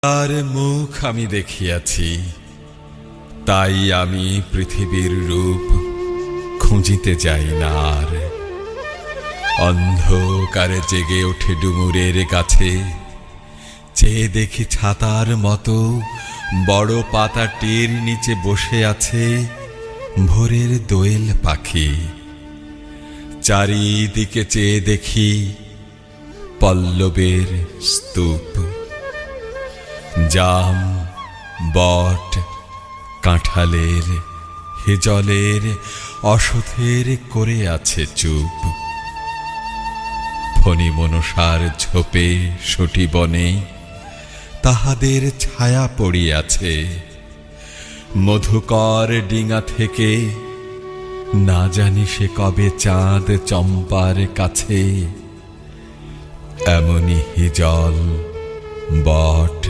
তার মুখ আমি দেখিয়াছি, তাই আমি পৃথিবীর রূপ খুঁজিতে যাই না আর। অন্ধকারে জেগে ওঠে ডুমুরের কাছে, চেয়ে দেখি ছাতার মতো বড় পাতাটির নিচে বসে আছে ভোরের দোয়েল পাখি। চারিদিকে চেয়ে দেখি পল্লবের স্তূপ। জাম, বট, কাঁঠালের, হেজলের, অশথের করে আছে চুপ। ফণি মনসার ঝোপে সটি বনে তাহাদের ছায়া পড়িয়াছে। মধুকর ডিঙা থেকে না জানি সে কবে চাঁদ চম্পার কাছে। এমনি হিজল, বট,